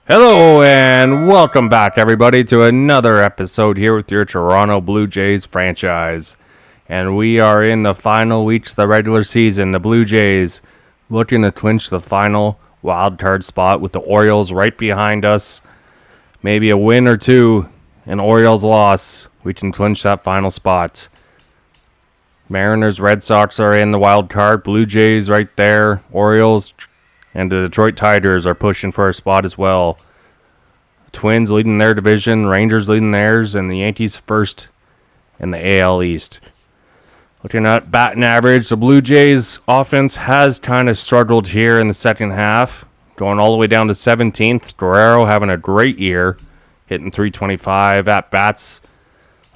Hello and welcome back everybody to another episode here with your Toronto Blue Jays franchise. And we are in the final weeks of the regular season. The Blue Jays looking to clinch the final wild card spot with the Orioles right behind us. Maybe a win or two, an Orioles loss, we can clinch that final spot. Mariners, Red Sox are in the wild card. Blue Jays right there. Orioles and the Detroit Tigers are pushing for a spot as well. Twins leading their division, Rangers leading theirs, and the Yankees first in the AL East. Looking at batting average, the Blue Jays offense has kind of struggled here in the second half, going all the way down to 17th. Guerrero having a great year, hitting .325 at bats.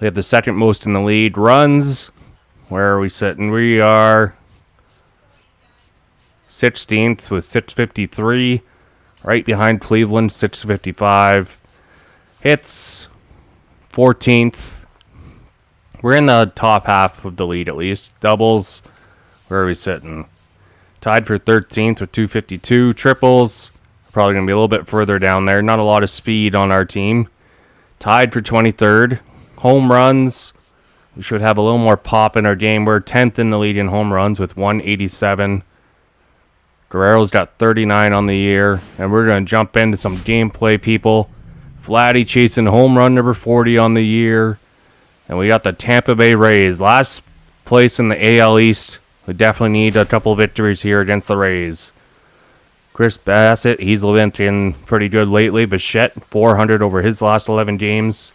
We have the second most in the league. Runs, where are we sitting? We are 16th with 653, right behind Cleveland, 655. Hits, 14th. We're in the top half of the lead at least. Doubles, where are we sitting? Tied for 13th with 252. Triples, probably going to be a little bit further down there. Not a lot of speed on our team. Tied for 23rd. Home runs, we should have a little more pop in our game. We're 10th in the league in home runs with 187. Guerrero's got 39 on the year, and we're going to jump into some gameplay, people. VLADDY chasing home run number 40 on the year, and we got the Tampa Bay Rays. Last place in the AL East. We definitely need a couple of victories here against the Rays. Chris Bassett, he's been pretty good lately. Bichette, 400 over his last 11 games.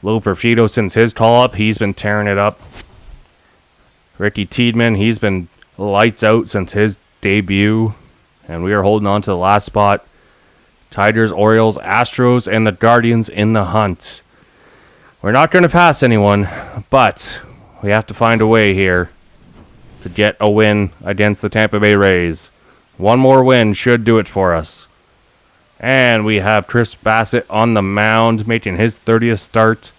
Lou Perfito, since his call-up, he's been tearing it up. Ricky Tiedemann, he's been lights out since his debut, and we are holding on to the last spot. Tigers, Orioles, Astros, and the Guardians in the hunt. We're not going to pass anyone, but we have to find a way here to get a win against the Tampa Bay Rays. One more win should do it for us. And we have Chris Bassett on the mound, making his 30th start.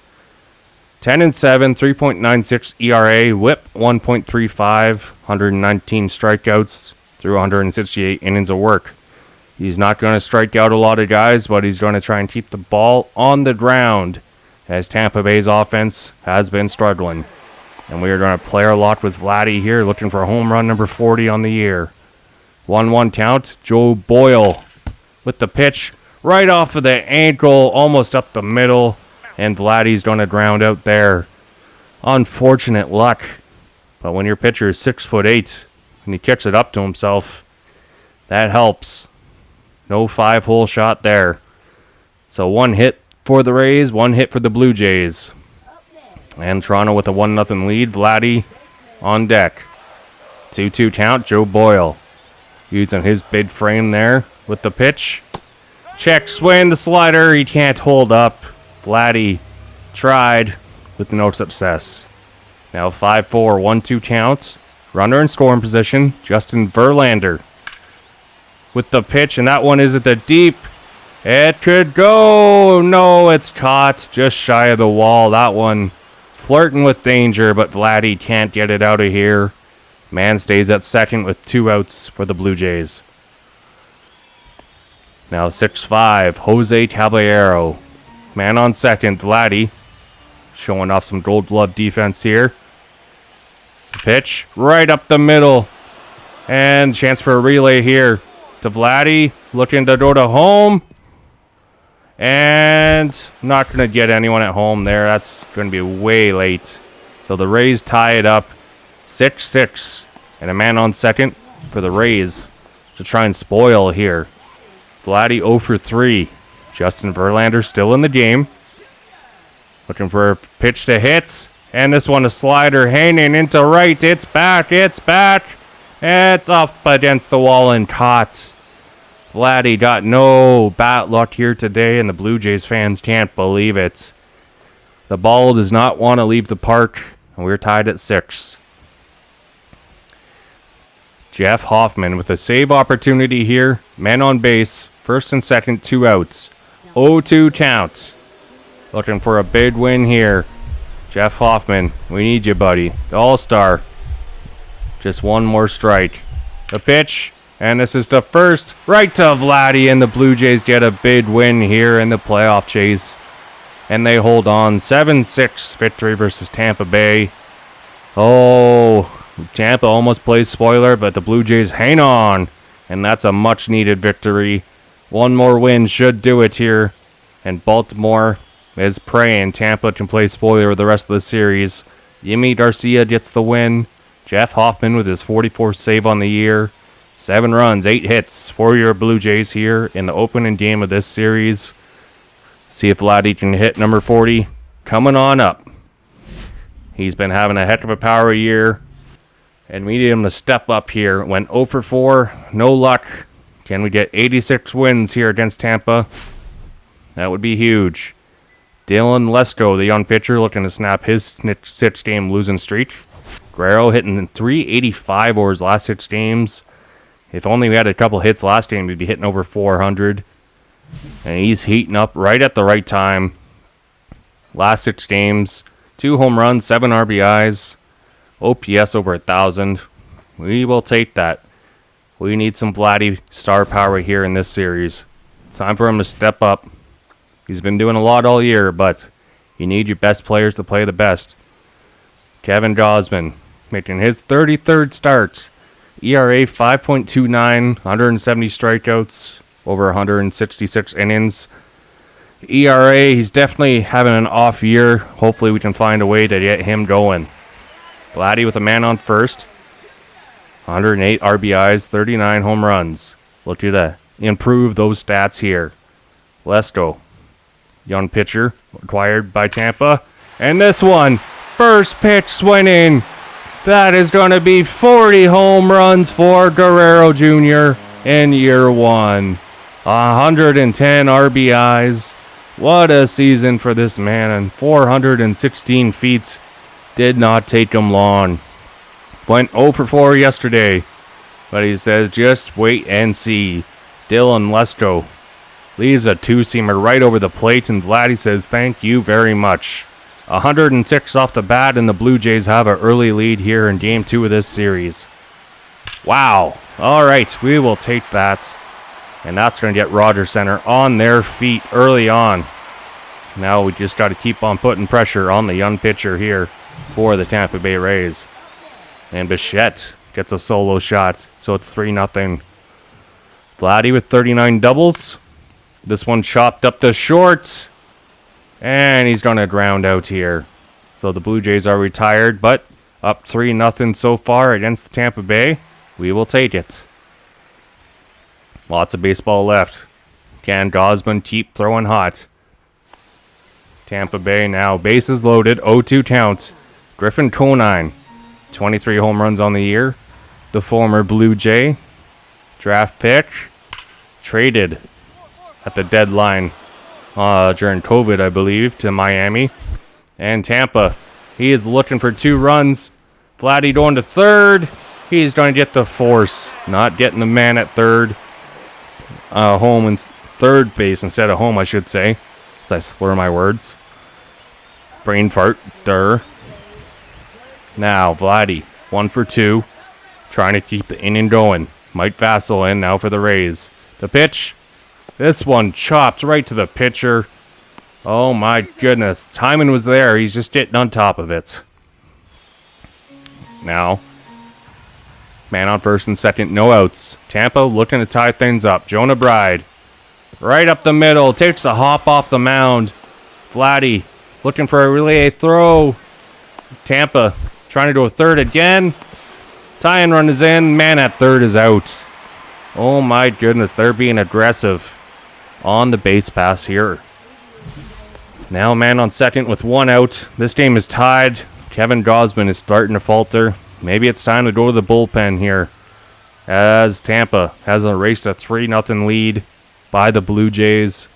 10-7, 3.96 ERA, whip 1.35, 119 strikeouts through 168 innings of work. He's not going to strike out a lot of guys, but he's going to try and keep the ball on the ground as Tampa Bay's offense has been struggling. And we are going to play our luck with VLADDY here, looking for home run number 40 on the year. 1-1 count. Joe Boyle with the pitch right off of the ankle, almost up the middle, and VLADDY's going to ground out there. Unfortunate luck, but when your pitcher is 6'8", and he kicks it up to himself, that helps. No 5-hole shot there. So one hit for the Rays, one hit for the Blue Jays. And Toronto with a 1-0 lead. VLADDY on deck. 2-2 count. Joe Boyle using his big frame there with the pitch. Check swing the slider. He can't hold up. VLADDY tried with no success. Now 5-4, 1-2 count. Runner in scoring position. Justin Verlander with the pitch, and that one is at the deep. It could go. No, it's caught just shy of the wall. That one flirting with danger, but VLADDY can't get it out of here. Man stays at second with 2 outs for the Blue Jays. Now 6-5, Jose Caballero. Man on second, VLADDY showing off some Gold Glove defense here. Pitch right up the middle, and chance for a relay here to VLADDY, looking to go to home, and not going to get anyone at home there. That's going to be way late. So the Rays tie it up 6-6, and a man on second for the Rays to try and spoil here. VLADDY 0 for 3. Justin Verlander still in the game, looking for a pitch to hit. And this one, a slider hanging into right. It's back. It's back. It's up against the wall and caught. VLADDY got no bat luck here today, and the Blue Jays fans can't believe it. The ball does not want to leave the park, and we're tied at 6. Jeff Hoffman with a save opportunity here. Man on base. First and second, 2 outs. 0-2 count. Looking for a big win here. Jeff Hoffman, we need you, buddy. The All-Star. Just one more strike. The pitch And this is the first, right to Vladdy, and the Blue Jays get a big win here in the playoff chase. And they hold on, 7-6 victory versus Tampa Bay. Oh, Tampa almost plays spoiler, but the Blue Jays hang on. And that's a much-needed victory. One more win should do it here. And Baltimore is praying Tampa can play spoiler the rest of the series. Yimi Garcia gets the win. Jeff Hoffman with his 44th save on the year. 7 runs, 8 hits for your Blue Jays here in the opening game of this series. See if Vladdy can hit number 40. Coming on up. He's been having a heck of a power year. And we need him to step up here. Went 0 for 4. No luck. Can we get 86 wins here against Tampa? That would be huge. Dylan Lesko, the young pitcher, looking to snap his 6-game losing streak. Guerrero hitting 385 over his last 6 games. If only we had a couple hits last game, we'd be hitting over 400. And he's heating up right at the right time. Last 6 games, 2 home runs, 7 RBIs, OPS over 1,000. We will take that. We need some Vladdy star power here in this series. Time for him to step up. He's been doing a lot all year, but you need your best players to play the best. Kevin Gausman making his 33rd starts. ERA 5.29, 170 strikeouts, over 166 innings. ERA, he's definitely having an off year. Hopefully we can find a way to get him going. Vladdy with a man on first. 108 RBIs, 39 home runs. Look at that. Improve those stats here. Lesko, young pitcher, acquired by Tampa. And this one, first pitch swinging. That is going to be 40 home runs for Guerrero Jr. in year 1. 110 RBIs. What a season for this man. And 416 feet. Did not take him long. Went 0 for 4 yesterday. But he says just wait and see. Dylan Lesko leaves a 2-seamer right over the plate. And Vladdy says thank you very much. 106 off the bat, and the Blue Jays have an early lead here in Game 2 of this series. Wow. All right, we will take that. And that's going to get Rogers Center on their feet early on. Now we just got to keep on putting pressure on the young pitcher here for the Tampa Bay Rays. And Bichette gets a solo shot, so it's 3-0. Vladdy with 39 doubles. This one chopped up to short. And he's going to ground out here. So the Blue Jays are retired, but up 3-0 so far against Tampa Bay. We will take it. Lots of baseball left. Can Gausman keep throwing hot? Tampa Bay now bases loaded, 0-2 count. Griffin Conine, 23 home runs on the year. The former Blue Jay. Draft pick. Traded at the deadline. During COVID, I believe, to Miami. And Tampa, he is looking for 2 runs. Vladdy going to third. He's going to get the force. Not getting the man at third. Home and third base instead of home, I should say. As I slur my words. Brain fart. Durr. Now, Vladdy, 1 for 2. Trying to keep the inning going. Mike Vassell in now for the Rays. The pitch. This one chopped right to the pitcher. Oh my goodness. Timing was there. He's just getting on top of it. Now, man on first and second. No outs. Tampa looking to tie things up. Jonah Bride. Right up the middle. Takes a hop off the mound. Vladdy looking for a relay throw. Tampa trying to go third again. Tying run is in. Man at third is out. Oh my goodness. They're being aggressive on the base pass here. Now man on second with 1 out. This game is tied. Kevin Gausman is starting to falter. Maybe it's time to go to the bullpen here, as Tampa has erased a 3-0 lead by the Blue Jays.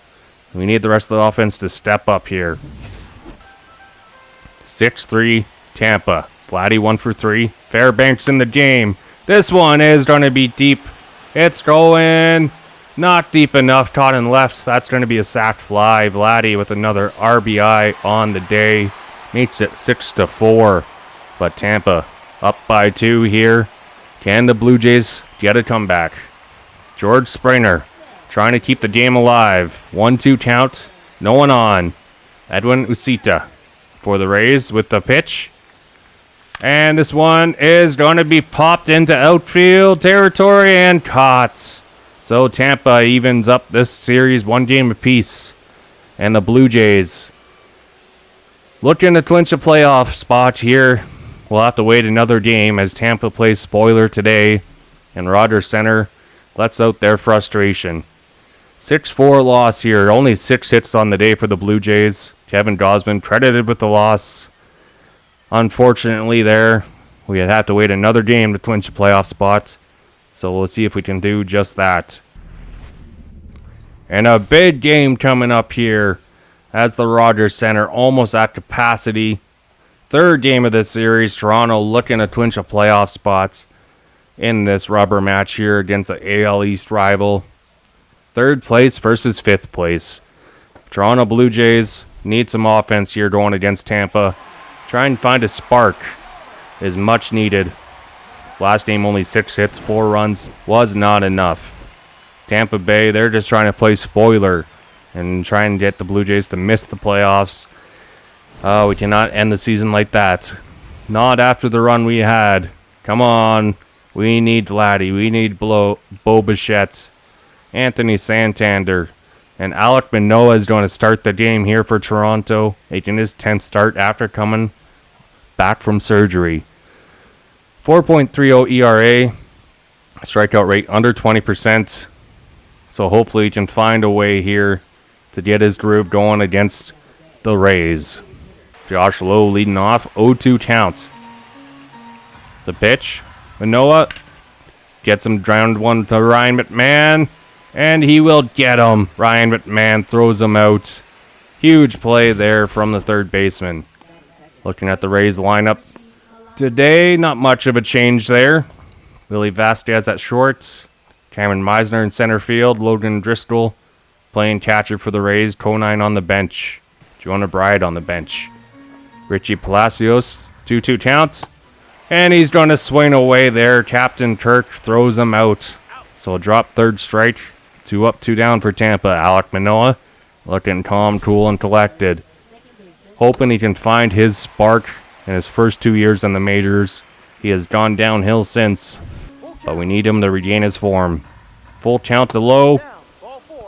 We need the rest of the offense to step up here. 6-3 Tampa. Vladdy 1 for 3. Fairbanks in the game. This one is going to be deep. It's going not deep enough. Caught in left. That's going to be a sacked fly. Vladdy with another RBI on the day. Makes it 6-4. But Tampa up by 2 here. Can the Blue Jays get a comeback? George Springer trying to keep the game alive. 1-2 count. No one on. Edwin Usita for the Rays with the pitch. And this one is going to be popped into outfield territory and caught. So Tampa evens up this series 1 game apiece. And the Blue Jays looking to clinch a playoff spot here. We'll have to wait another game as Tampa plays spoiler today. And Rogers Center lets out their frustration. 6-4 loss here. Only 6 hits on the day for the Blue Jays. Kevin Gausman credited with the loss. Unfortunately there, we have to wait another game to clinch a playoff spot. So we'll see if we can do just that. And a big game coming up here as the Rogers Center almost at capacity. 3rd game of this series. Toronto looking to clinch a playoff spot in this rubber match here against the AL East rival. 3rd place versus 5th place. Toronto Blue Jays need some offense here going against Tampa. Try and find a spark is much needed. His last game only 6 hits, 4 runs was not enough. Tampa Bay, they're just trying to play spoiler and try and get the Blue Jays to miss the playoffs. We cannot end the season like that. Not after the run we had. Come on. We need VLADDY. We need Bo Bichette. Anthony Santander. And Alek Manoah is going to start the game here for Toronto, making his 10th start after coming back from surgery. 4.30 ERA. Strikeout rate under 20%. So hopefully he can find a way here to get his groove going against the Rays. Josh Lowe leading off. 0-2 counts. The pitch. Manoah gets him round 1 to Ryan McMahon. And he will get him. Ryan McMahon throws him out. Huge play there from the 3rd baseman. Looking at the Rays lineup today, not much of a change there. Willie Vasquez at short. Cameron Meisner in center field. Logan Driscoll playing catcher for the Rays. Conine on the bench. Jonah Bride on the bench. Richie Palacios, 2-2 counts. And he's going to swing away there. Captain Kirk throws him out. So drop 3rd strike. 2 up, 2 down for Tampa. Alek Manoah looking calm, cool, and collected. Hoping he can find his spark in his first 2 years in the majors. He has gone downhill since, but we need him to regain his form. Full count to Low.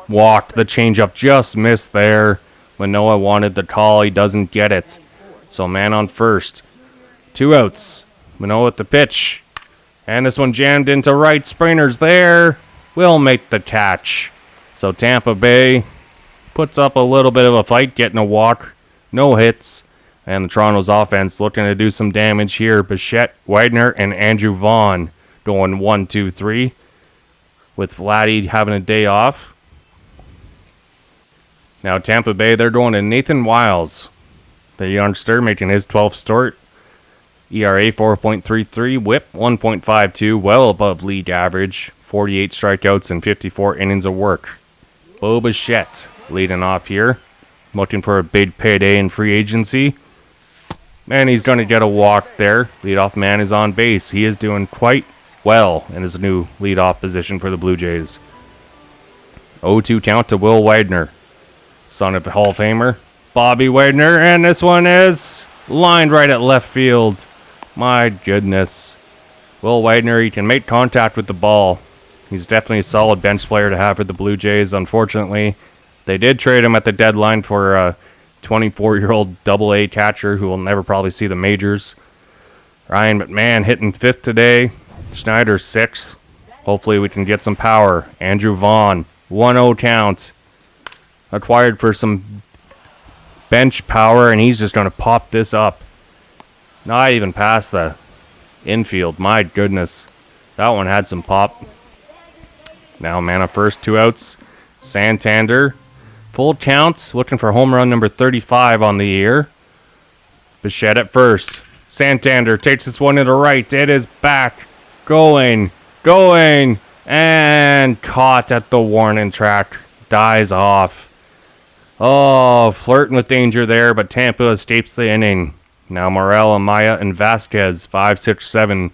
Walked. The changeup just missed there. Manoah wanted the call. He doesn't get it. So man on first. 2 outs. Manoah at the pitch. And this one jammed into right. Springer's there. Will make the catch. So Tampa Bay puts up a little bit of a fight, getting a walk. No hits. And the Toronto's offense looking to do some damage here. Bichette, Widener, and Andrew Vaughn going 1-2-3. With VLADDY having a day off. Now Tampa Bay, they're going to Nathan Wiles. The youngster making his 12th start. ERA 4.33, whip 1.52, well above league average. 48 strikeouts and 54 innings of work. Bo Bichette leading off here. Looking for a big payday in free agency. And he's going to get a walk there. Leadoff man is on base. He is doing quite well in his new leadoff position for the Blue Jays. 0-2 count to Will Widener. Son of a Hall of Famer, Bobby Widener. And this one is lined right at left field. My goodness. Will Widener, he can make contact with the ball. He's definitely a solid bench player to have for the Blue Jays. Unfortunately, they did trade him at the deadline for a 24-year-old AA catcher who will never probably see the majors. Ryan McMahon hitting 5th today. Schneider 6th. Hopefully we can get some power. Andrew Vaughn, 1-0 count. Acquired for some bench power, and he's just going to pop this up. Not even past the infield. My goodness. That one had some pop. Now man at first, 2 outs. Santander. Full counts. Looking for home run number 35 on the year. Bichette at first. Santander takes this one to the right. It is back. Going. And caught at the warning track. Dies off. Oh, flirting with danger there, but Tampa escapes the inning. Now Morel, Amaya, and Vasquez, 5, 6, 7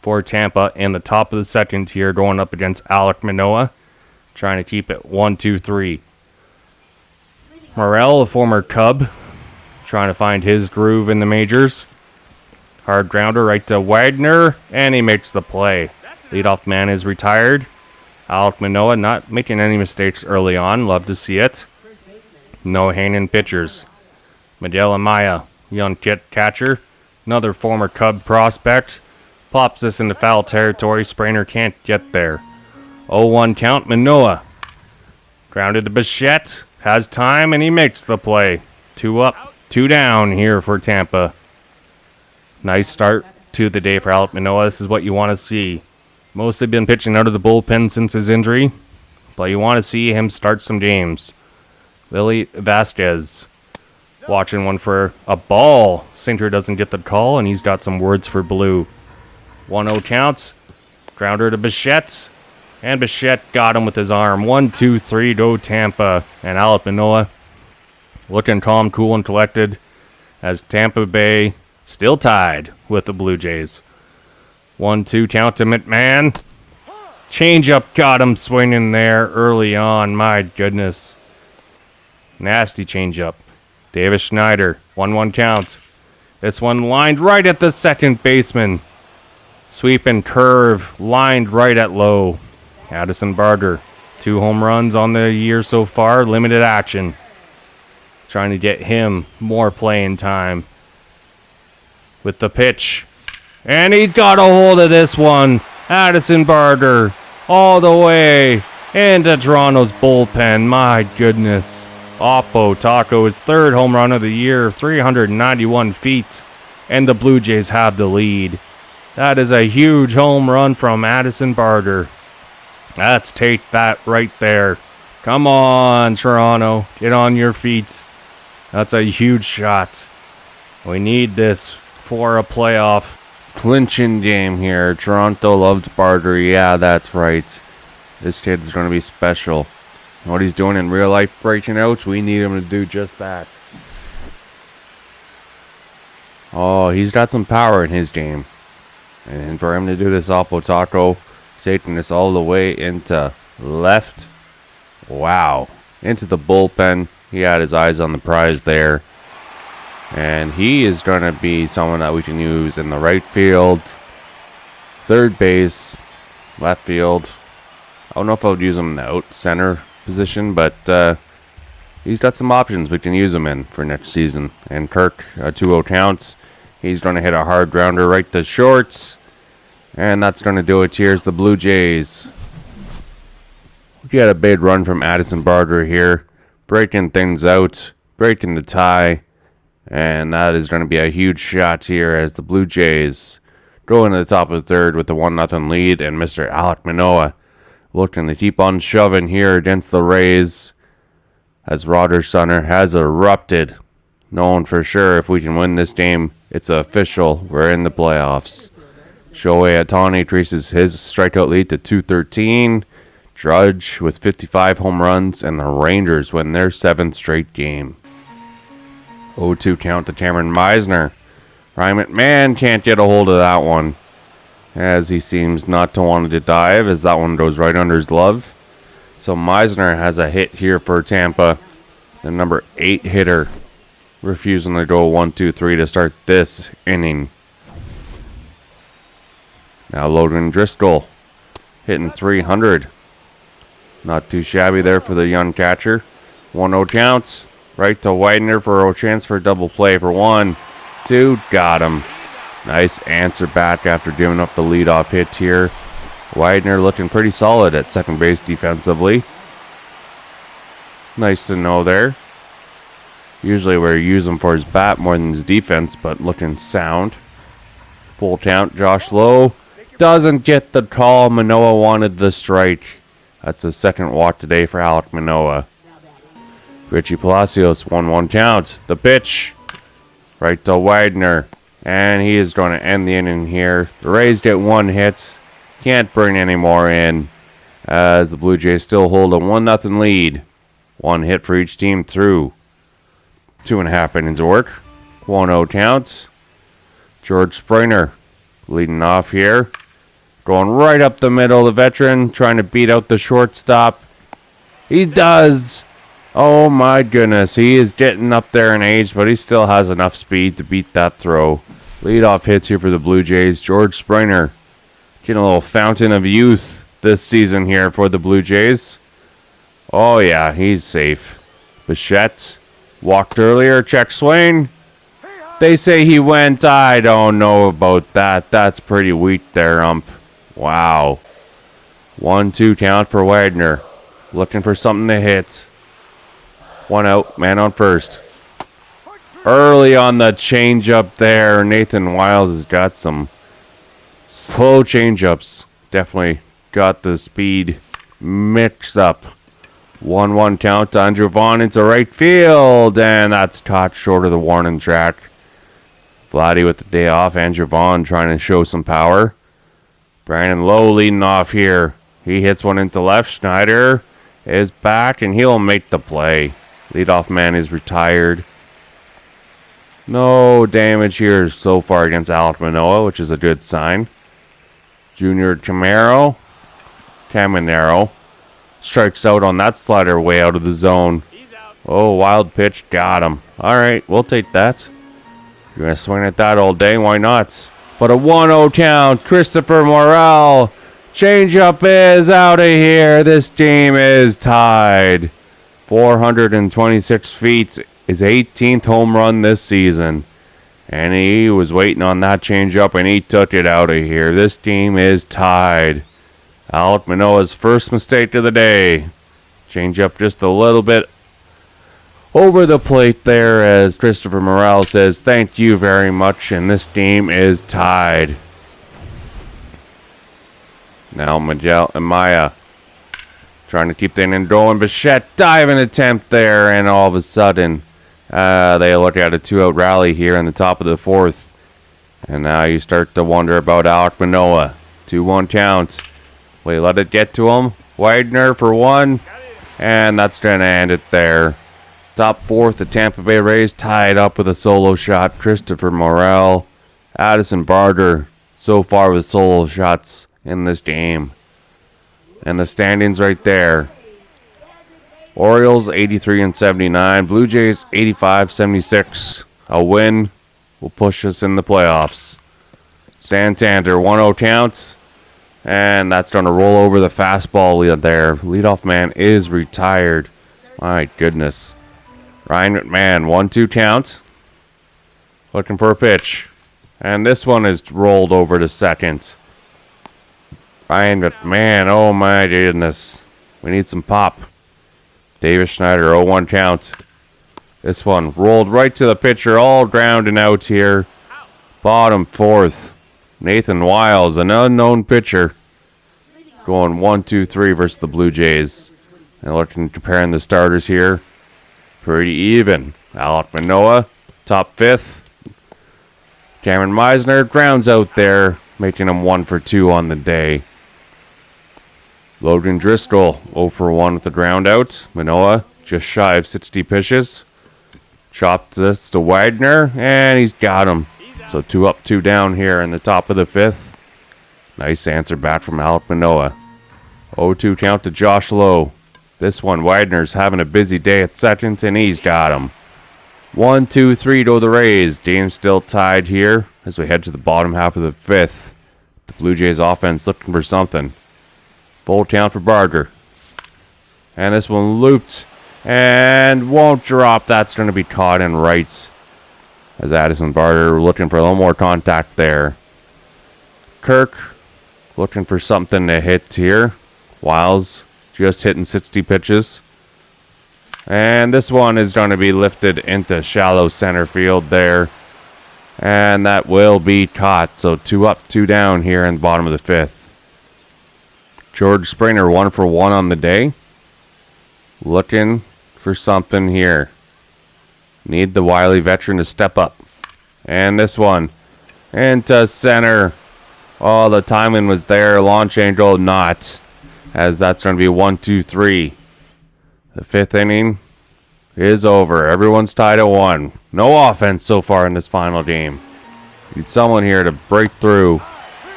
for Tampa in the top of the second here, going up against Alek Manoah. trying to keep it 1-2-3. Morel, a former Cub, trying to find his groove in the majors. Hard grounder right to Wagner, and he makes the play. Leadoff man is retired. Alec Manoah not making any mistakes early on. Love to see it. No hanging pitchers. Miguel Amaya, young catcher. Another former Cub prospect. Pops this into foul territory. Sprainer can't get there. 0-1 count. Manoah. Grounded to Bichette. Has time, and he makes the play. 2 up, 2 down here for Tampa. Nice start to the day for Alec Manoah. This is what you want to see. Mostly been pitching out of the bullpen since his injury, but you want to see him start some games. Lily Vasquez watching one for a ball. Sinter doesn't get the call, and he's got some words for Blue. 1-0 counts. Grounder to Bichette. And Bichette got him with his arm. 1-2-3, go Tampa. And Alec Manoah looking calm, cool, and collected as Tampa Bay still tied with the Blue Jays. 1-2 count to McMahon. Changeup got him swinging there early on. My goodness. Nasty changeup. Davis Schneider. 1-1 count. This one lined right at the second baseman. Sweep and curve lined right at low. Addison Barger. 2 home runs on the year so far. Limited action. Trying to get him more playing time. With the pitch. And he got a hold of this one. Addison Barger. All the way into Toronto's bullpen. My goodness. Oppo Taco, his 3rd home run of the year. 391 feet. And the Blue Jays have the lead. That is a huge home run from Addison Barger. Let's take that right there. Come on, Toronto. Get on your feet. That's a huge shot. We need this for a playoff clinching game here. Toronto loves Barger. Yeah, that's right. This kid's going to be special. What he's doing in real life, breaking out, we need him to do just that. Oh, he's got some power in his game. And for him to do this, Oppo Taco, taking this all the way into left. Wow. Into the bullpen. He had his eyes on the prize there. And he is going to be someone that we can use in the right field, third base, left field. I don't know if I would use him in the out center position, but he's got some options we can use him in for next season. And Kirk, 2-0 counts. He's going to hit a hard grounder right to shorts. And that's going to do it. Cheers, the Blue Jays. We got a big run from Addison Barger here. Breaking things out. Breaking the tie. And that is going to be a huge shot here as the Blue Jays go into the top of the 3rd with the 1-0 lead. And Mr. Alec Manoah looking to keep on shoving here against the Rays. As Roger Sunner has erupted. Knowing for sure if we can win this game, it's official. We're in the playoffs. Shohei Ohtani increases his strikeout lead to 213. Drudge with 55 home runs, and the Rangers win their 7th straight game. 0-2 count to Cameron Meisner. Ryan McMahon can't get a hold of that one, as he seems not to want to dive, as that one goes right under his glove. So Meisner has a hit here for Tampa. The number 8 hitter, refusing to go 1-2-3 to start this inning. Now Logan Driscoll hitting 300. Not too shabby there for the young catcher. 1-0 counts. Right to Widener for a chance for a double play for 1-2. Got him. Nice answer back after giving up the leadoff hit here. Widener looking pretty solid at second base defensively. Nice to know there. Usually we use him for his bat more than his defense, but looking sound. Full count. Josh Lowe doesn't get the call. Manoah wanted the strike. That's the 2nd walk today for Alec Manoah. Richie Palacios, 1-1 counts. The pitch. Right to Widener. And he is going to end the inning here. The Rays get 1 hit. Can't bring any more in, as the Blue Jays still hold a 1-0 lead. 1 hit for each team through 2.5 innings of work. 1-0 counts. George Springer leading off here. Going right up the middle. The veteran trying to beat out the shortstop. He does. Oh my goodness. He is getting up there in age, but he still has enough speed to beat that throw. Leadoff hits here for the Blue Jays. George Springer getting a little fountain of youth this season here for the Blue Jays. Oh yeah, he's safe. Bichette walked earlier. Check swing. They say he went. I don't know about that. That's pretty weak there, ump. Wow. 1-2 count for Wagner. Looking for something to hit. One out. Man on first. Early on the changeup there. Nathan Wiles has got some slow changeups. Definitely got the speed mixed up. 1-1 count to Andrew Vaughn into right field. And that's caught short of the warning track. Vladdy with the day off. Andrew Vaughn trying to show some power. Brandon Lowe leading off here. He hits one into left. Schneider is back and he'll make the play. Leadoff man is retired. No damage here so far against Alek Manoah, which is a good sign. Junior Caminero strikes out on that slider way out of the zone. Oh, wild pitch. Got him. All right, we'll take that. You're going to swing at that all day. Why not? But a 1-0 count. Christopher Morel. Changeup is out of here. This game is tied. 426 feet. His 18th home run this season. And he was waiting on that changeup, and he took it out of here. This team is tied. Alek Manoah's first mistake of the day. Changeup just a little bit over the plate there as Christopher Morel says, thank you very much, and this game is tied. Now Miguel and Maya trying to keep the inning going. Bichette diving attempt there, and all of a sudden they look at a 2-out rally here in the top of the fourth. And now you start to wonder about Alek Manoah. 2-1 count. Wait, let it get to him. Wagner for one. And that's going to end it there. Top fourth, the Tampa Bay Rays tied up with a solo shot. Christopher Morel. Addison Barger so far with solo shots in this game. And the standings right there. Orioles 83-79. Blue Jays 85-76. A win will push us in the playoffs. Santander 1-0 counts. And that's going to roll over the fastball lead there. Leadoff man is retired. My goodness. Ryan McMahon 1-2 counts. Looking for a pitch. And this one is rolled over to second. Ryan McMahon, oh my goodness. We need some pop. Davis Schneider 0-1 count. This one rolled right to the pitcher. All ground and out here. Bottom fourth. Nathan Wiles, an unknown pitcher. Going 1-2-3 versus the Blue Jays. And looking, comparing the starters here. Pretty even. Alek Manoah, top fifth. Cameron Meisner grounds out there, making him 1 for 2 on the day. Logan Driscoll 0 for 1 with the ground out. Manoah just shy of 60 pitches. Chopped this to Wagner, and he's got him. So 2 up, 2 down here in the top of the fifth. Nice answer back from Alek Manoah. 0-2 count to Josh Lowe. This one, Wagner's having a busy day at second, and he's got him. 1-2-3 to the Rays. Game's still tied here as we head to the bottom half of the fifth. The Blue Jays offense looking for something. Full count for Barger. And this one looped and won't drop. That's going to be caught in rights as Addison Barger looking for a little more contact there. Kirk looking for something to hit here. Wiles just hitting 60 pitches. And this one is going to be lifted into shallow center field there. And that will be caught. So 2 up, 2 down here in the bottom of the fifth. George Springer 1 for 1 on the day. Looking for something here. Need the wily veteran to step up. And this one into center. Oh, the timing was there. Launch angle not. As that's going to be 1-2-3. The fifth inning is over. Everyone's tied at 1. No offense so far in this final game. Need someone here to break through.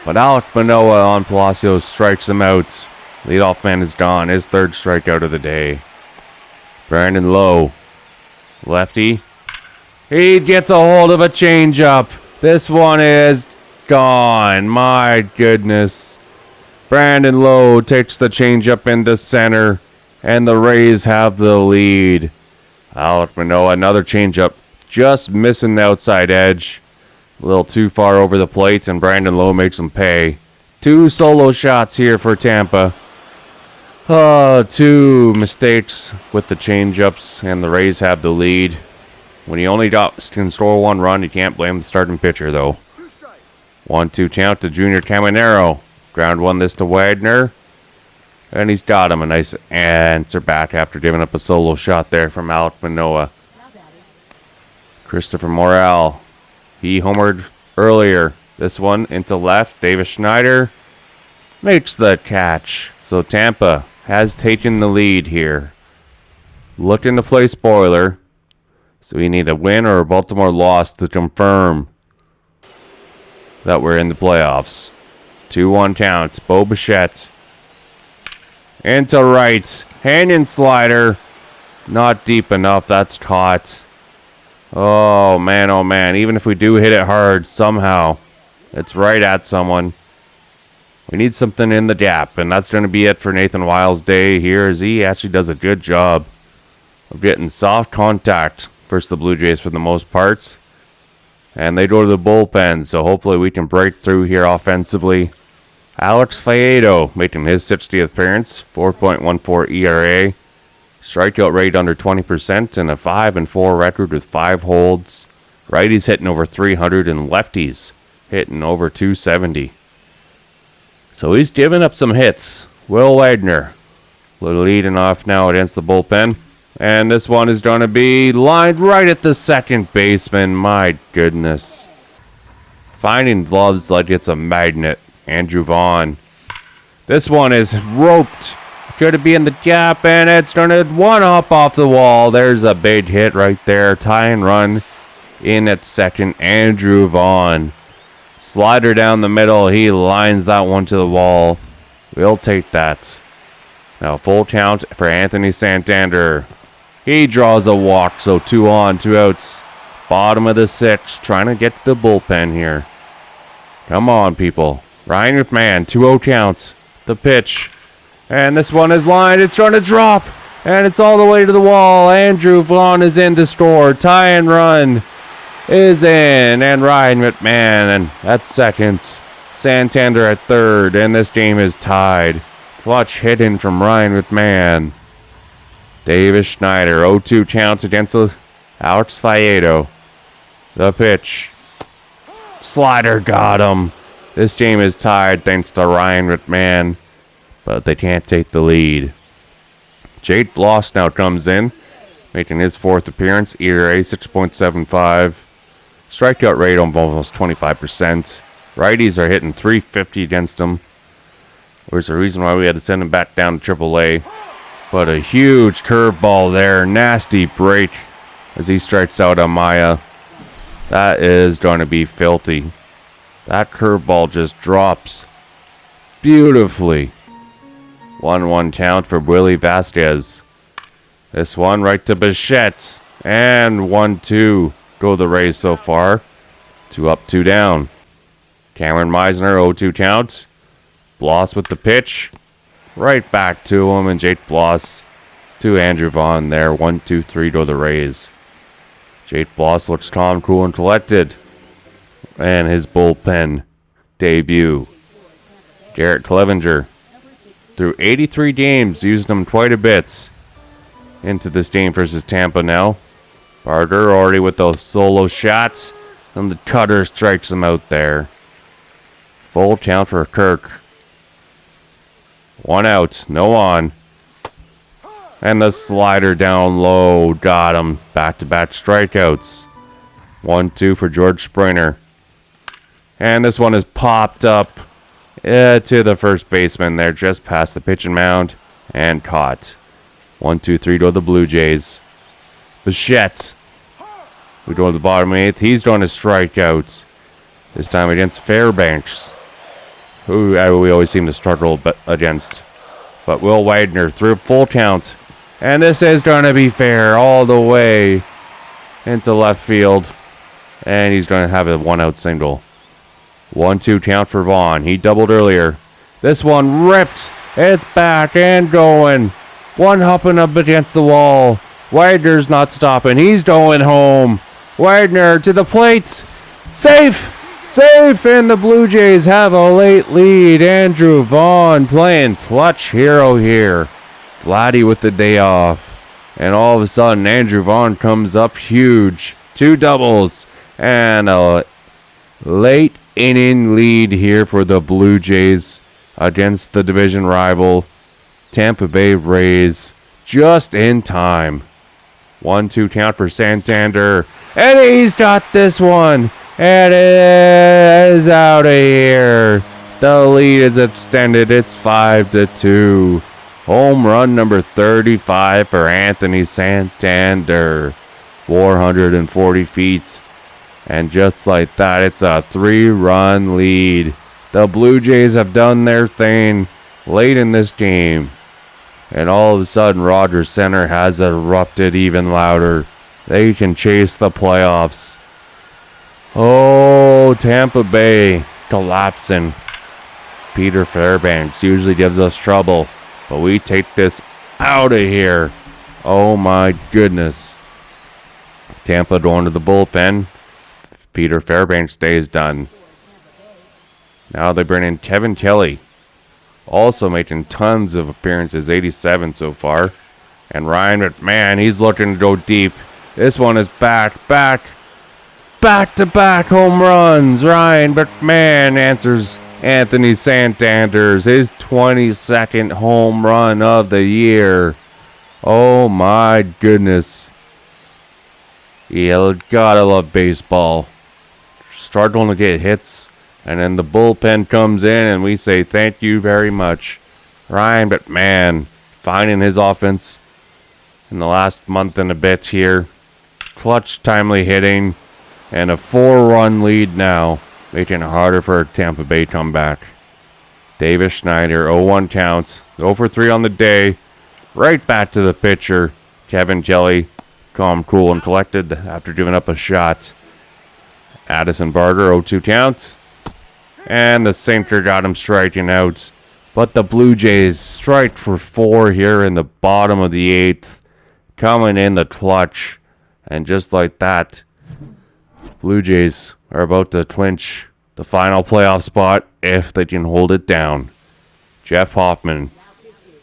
But Alek Manoah on Palacios strikes him out. Leadoff man is gone. His third strikeout of the day. Brandon Lowe. Lefty. He gets a hold of a changeup. This one is gone. My goodness. Brandon Lowe takes the changeup into center. And the Rays have the lead. Alek Manoah, another changeup. Just missing the outside edge. A little too far over the plate, and Brandon Lowe makes him pay. 2 solo shots here for Tampa. 2 mistakes with the changeups, and the Rays have the lead. When he only can score 1 run, you can't blame the starting pitcher, though. 1-2 count to Junior Caminero. Ground 1 this to Wagner. And he's got him. A nice answer back after giving up a solo shot there from Alek Manoah. Christopher Morel. He homered earlier. This one into left. Davis Schneider makes the catch. So Tampa has taken the lead here. Looking to play spoiler. So we need a win or a Baltimore loss to confirm that we're in the playoffs. 2-1 counts. Bo Bichette. Into right. Hanging slider. Not deep enough. That's caught. Oh, man, oh, man. Even if we do hit it hard, somehow, it's right at someone. We need something in the gap, and that's going to be it for Nathan Wiles' day here, as he actually does a good job of getting soft contact versus the Blue Jays for the most parts. And they go to the bullpen, so hopefully we can break through here offensively. Alex Faedo making his 60th appearance, 4.14 ERA. Strikeout rate under 20% and a 5-4 record with 5 holds. Righties hitting over 300 and lefties hitting over 270. So he's giving up some hits. Will Wagner leading off now against the bullpen. And this one is going to be lined right at the second baseman. My goodness. Finding gloves like it's a magnet. Andrew Vaughn. This one is roped. Could it be in the gap, and it's going to one up off the wall. There's a big hit right there. Tie and run in at second. Andrew Vaughn. Slider down the middle. He lines that one to the wall. We'll take that. Now full count for Anthony Santander. He draws a walk, so 2 on, 2 outs. Bottom of the 6th. Trying to get to the bullpen here. Come on, people. Ryan McMahon, 2-0 counts. The pitch. And this one is lined. It's going to drop. And it's all the way to the wall. Andrew Vaughn is in to score. Tie and run is in. And Ryan McMahon at second. Santander at third. And this game is tied. Clutch hitting from Ryan McMahon. Davis Schneider, 0-2 counts against Alex Faedo. The pitch. Slider got him. This game is tied thanks to Ryan McMahon. But they can't take the lead. Jake Bloss now comes in, making his 4th appearance. ERA 6.75. Strikeout rate on almost 25%. Righties are hitting 350 against him. There's a reason why we had to send him back down to AAA. But a huge curveball there. Nasty break as he strikes out Amaya. That is going to be filthy. That curveball just drops beautifully. 1-1 count for Willie Vasquez. This one right to Bichette. And 1-2 go the Rays so far. 2 up, 2 down. Cameron Meisner, 0-2 count. Bloss with the pitch. Right back to him. And Jake Bloss to Andrew Vaughn there. 1-2-3 go the Rays. Jake Bloss looks calm, cool, and collected. And his bullpen debut. Garrett Clevenger. Through 83 games, used them quite a bit into this game versus Tampa now. Barger already with those solo shots. And the cutter strikes him out there. Full count for Kirk. 1 out, no on. And the slider down low got him. Back-to-back strikeouts. 1-2 for George Springer. And this one is popped up to the first baseman there, just past the pitching mound, and caught. 1-2-3 to the Blue Jays. Bichette. We go to the bottom 8th. He's going to strikeouts. This time against Fairbanks, who we always seem to struggle against. But Will Widener through full count. And this is going to be fair all the way into left field. And he's going to have a 1-out single. 1-2 count for Vaughn. He doubled earlier. This one ripped. It's back and going. One hopping up against the wall. Widener's not stopping. He's going home. Widener to the plates. Safe! Safe! And the Blue Jays have a late lead. Andrew Vaughn playing clutch hero here. VLADDY with the day off. And all of a sudden, Andrew Vaughn comes up huge. 2 doubles. And a late inning lead here for the Blue Jays against the division rival Tampa Bay Rays. Just in time. 1-2 count for Santander. And he's got this one. And it is out of here. The lead is extended. It's 5-2. Home run number 35 for Anthony Santander. 440 feet. And just like that, it's a 3-run lead. The Blue Jays have done their thing late in this game. And all of a sudden, Rogers Center has erupted even louder. They can chase the playoffs. Oh, Tampa Bay collapsing. Peter Fairbanks usually gives us trouble, but we take this out of here. Oh my goodness. Tampa going to the bullpen. Peter Fairbanks' day is done. Now they bring in Kevin Kelly. Also making tons of appearances, 87 so far. And Ryan McMahon, he's looking to go deep. This one is back-to-back home runs. Ryan McMahon answers Anthony Santander's his 22nd home run of the year. Oh my goodness. You gotta love baseball. Struggling to get hits. And then the bullpen comes in and we say thank you very much. Ryan McMahon finding his offense in the last month and a bit here. Clutch, timely hitting. And a 4-run lead now. Making it harder for a Tampa Bay comeback. Davis Schneider, 0-1 counts. 0 for 3 on the day. Right back to the pitcher. Kevin Kelly, calm, cool, and collected after giving up a shot. Addison Barger, 0-2 counts. And the sinker got him striking out. But the Blue Jays strike for 4 here in the bottom of the 8th. Coming in the clutch. And just like that, Blue Jays are about to clinch the final playoff spot if they can hold it down. Jeff Hoffman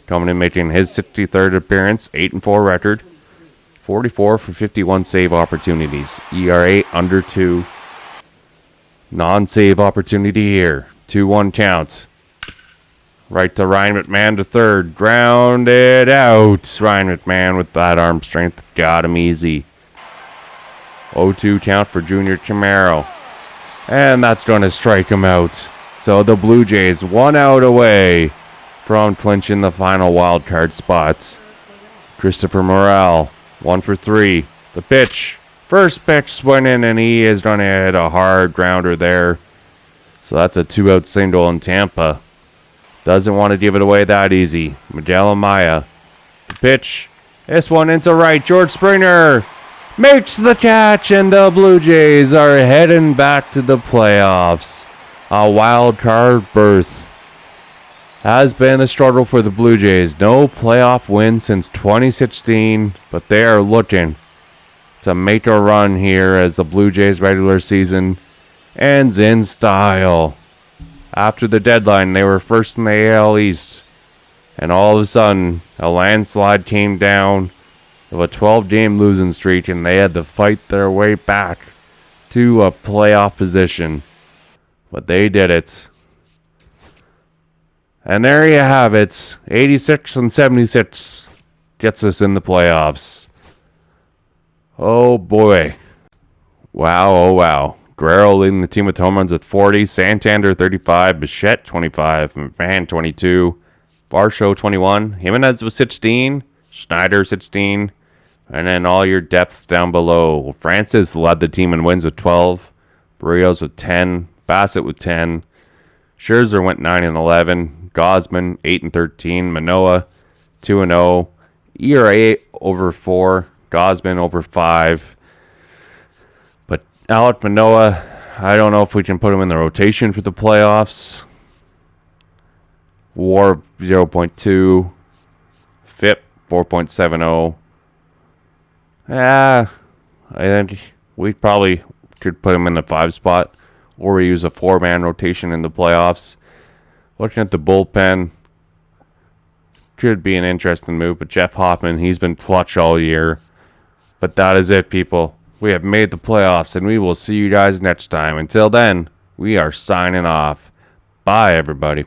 coming in making his 63rd appearance, 8-4 record. 44 for 51 save opportunities. ERA under 2. Non-save opportunity here. 2-1 counts. Right to Ryan McMahon to third. Grounded out. Ryan McMahon with that arm strength. Got him easy. 0-2 count for Junior Camaro. And that's going to strike him out. So the Blue Jays 1 out away from clinching the final wild card spot. Christopher Morel, 1 for 3. The pitch. First pitch swinging, and he is going to hit a hard grounder there. So that's a 2-out single in Tampa. Doesn't want to give it away that easy. Miguel Amaya. The pitch. This one into right. George Springer makes the catch, and the Blue Jays are heading back to the playoffs. A wild card berth has been a struggle for the Blue Jays. No playoff win since 2016, but they are looking to make a run here as the Blue Jays regular season ends in style. After the deadline, they were first in the AL East, and all of a sudden, a landslide came down of a 12-game losing streak, and they had to fight their way back to a playoff position. But they did it. And there you have it. 86-76 gets us in the playoffs. Oh boy. Wow, oh wow. Guerrero leading the team with home runs with 40. Santander 35. Bichette 25. McMahon 22. Varsho 21. Jimenez with 16. Schneider 16. And then all your depth down below. Francis led the team in wins with 12. Barrios with 10. Bassett with 10. Scherzer went 9-11. Gosman 8-13. Manoah 2-0. ERA over 4. Gosman over 5. But Alek Manoah, I don't know if we can put him in the rotation for the playoffs. WAR 0.2. FIP 4.70. I think we probably could put him in the 5 spot, or we use a 4-man rotation in the playoffs. Looking at the bullpen, could be an interesting move, but Jeff Hoffman, he's been clutch all year. But that is it, people. We have made the playoffs, and we will see you guys next time. Until then, we are signing off. Bye, everybody.